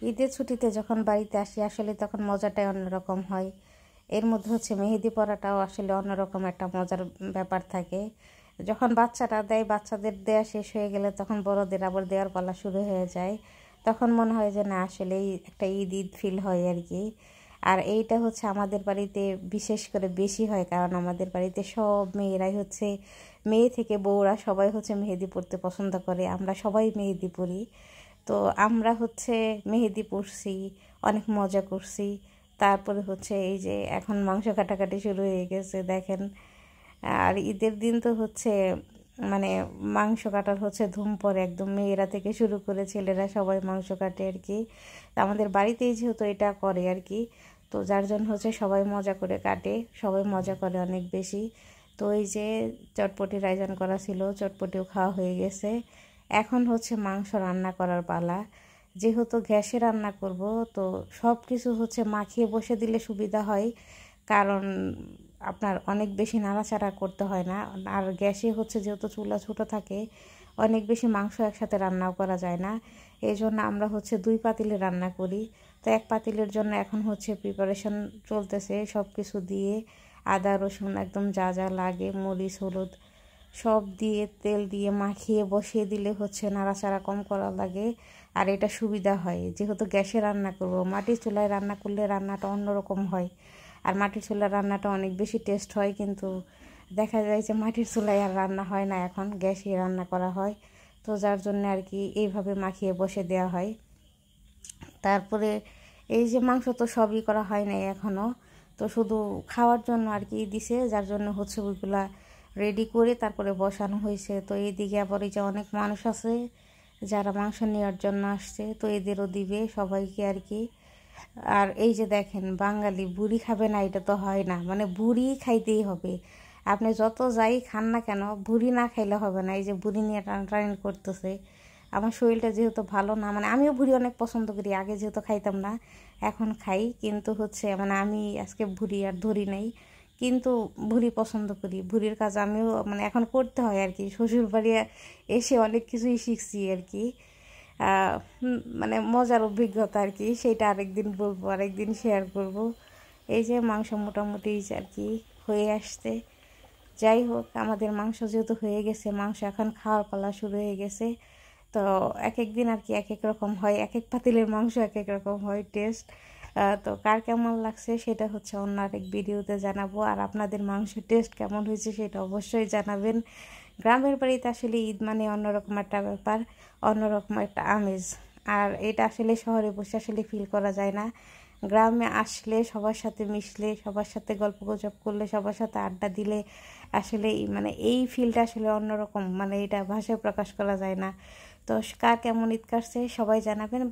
ঈদের ছুটিতে যখন বাড়িতে আসি আসলে তখন মজাটাই অন্যরকম হয়। এর মধ্যে হচ্ছে মেহেদি পরাটাও আসলে অন্যরকম একটা মজার ব্যাপার থাকে। যখন বাচ্চারা দেয়, বাচ্চাদের দেয়া শেষ হয়ে গেলে তখন বড়দের আবার দেওয়ার পালা শুরু হয়ে যায়। তখন মনে হয় যে না, আসলেই একটা ঈদ ঈদ ফিল হয় আর কি। আর এইটা হচ্ছে আমাদের বাড়িতে বিশেষ করে বেশি হয়, কারণ আমাদের বাড়িতে সব মেয়েরাই হচ্ছে, মেয়ে থেকে বউরা সবাই হচ্ছে মেহেদি পরতে পছন্দ করে। আমরা সবাই মেহেদি পরি। তো আমরা হচ্ছে মেহেদি পরছি, অনেক মজা করছি। তারপরে হচ্ছে এই যে এখন মাংস কাটাকাটি শুরু হয়ে গেছে দেখেন। আর ঈদের দিন তো হচ্ছে মানে মাংস কাটার হচ্ছে ধুম পড়ে, একদম মেয়েরা থেকে শুরু করে ছেলেরা সবাই মাংস কাটে আর কি। তো আমাদের বাড়িতেই যেহেতু এটা করে আর কি, তো যার জন্য হচ্ছে সবাই মজা করে কাটে, সবাই মজা করে অনেক বেশি। তো এই যে চটপটির আয়োজন করা ছিল, চটপটিও খাওয়া হয়ে গেছে। এখন হচ্ছে মাংস রান্না করার পালা। যেহেতু গ্যাসে রান্না করব, তো সব কিছু হচ্ছে মাখিয়ে বসে দিলে সুবিধা হয়, কারণ আপনার অনেক বেশি নাড়াচাড়া করতে হয় না। আর গ্যাসে হচ্ছে যেহেতু চুলা ছোটো থাকে, অনেক বেশি মাংস একসাথে রান্নাও করা যায় না। এই জন্য আমরা হচ্ছে 2 পাতিলে রান্না করি। তো 1 পাতিলের জন্য এখন হচ্ছে প্রিপারেশন চলতেছে, সব কিছু দিয়ে আদা রসুন একদম যা যা লাগে, মরিচ হলুদ সব দিয়ে তেল দিয়ে মাখিয়ে বসিয়ে দিলে হচ্ছে নাড়াচাড়া কম করা লাগে। আর এটা সুবিধা হয়, যেহেতু গ্যাসে রান্না করব। মাটির চুলায় রান্না করলে রান্নাটা অন্যরকম হয়, আর মাটির চুলার রান্নাটা অনেক বেশি টেস্ট হয়। কিন্তু দেখা যায় যে মাটির চুলায় আর রান্না হয় না, এখন গ্যাসে রান্না করা হয়। তো যার জন্য আর কি এইভাবে মাখিয়ে বসে দেওয়া হয়। তারপরে এই যে মাংস তো সবই করা হয় নাই এখনও, তো শুধু খাওয়ার জন্য আর কি দিছে, যার জন্য হচ্ছে ওইগুলা রেডি করে তারপরে বসানো হয়েছে। তো এইদিকে আবার এই যে অনেক মানুষ আছে যারা মাংস নেওয়ার জন্য আসছে, তো এদেরও দিবে সবাইকে আর কি। আর এই যে দেখেন, বাঙালি বুড়ি খাবে না এটা তো হয় না, মানে বুড়ি খাইতেই হবে। আপনি যত যাই খান না কেন, বুড়ি না খাইলে হবে না। এই যে বুড়ি নিয়ে টানাটানি করতেছে। আমার শরীরটা যেহেতু ভালো না, মানে আমিও ভুড়ি অনেক পছন্দ করি, আগে যেহেতু খাইতাম না, এখন খাই। কিন্তু হচ্ছে মানে আমি আজকে ভুড়ি আর ধরি নাই, কিন্তু ভুড়ি পছন্দ করি। ভুড়ির কাজ আমিও মানে এখন করতে হয় আর কি। শ্বশুর বাড়ি এসে অনেক কিছুই শিখছি আর কি। মানে মজার অভিজ্ঞতা আর কি, সেটা আরেকদিন বলবো, আরেকদিন শেয়ার করব। এই যে মাংস মোটামুটি আর কি হয়ে আসছে। যাই হোক, আমাদের মাংস যেহেতু হয়ে গেছে, মাংস এখন খাওয়ার পালা শুরু হয়ে গেছে। তো এক এক দিন আর কি এক এক রকম হয়, এক এক পাতিলের মাংস এক এক রকম হয় টেস্ট। তো কার কেমন লাগছে সেটা হচ্ছে অন্য আরেক ভিডিওতে জানাবো। আর আপনাদের মাংসের টেস্ট কেমন হয়েছে সেটা অবশ্যই জানাবেন। গ্রামের বাড়িতে আসলে ঈদ মানে অন্যরকম একটা ব্যাপার, অন্যরকম একটা আমেজ। আর এটা আসলে শহরে বসে আসলে ফিল করা যায় না। গ্রামে আসলে সবার সাথে মিশলে, সবার সাথে গল্পগুজব করলে, সবার সাথে আড্ডা দিলে আসলে মানে এই ফিলটা আসলে অন্যরকম, মানে এটা ভাষায় প্রকাশ করা যায় না। তো কার কেমন ঈদ কাটছে সবাই জানাবেন।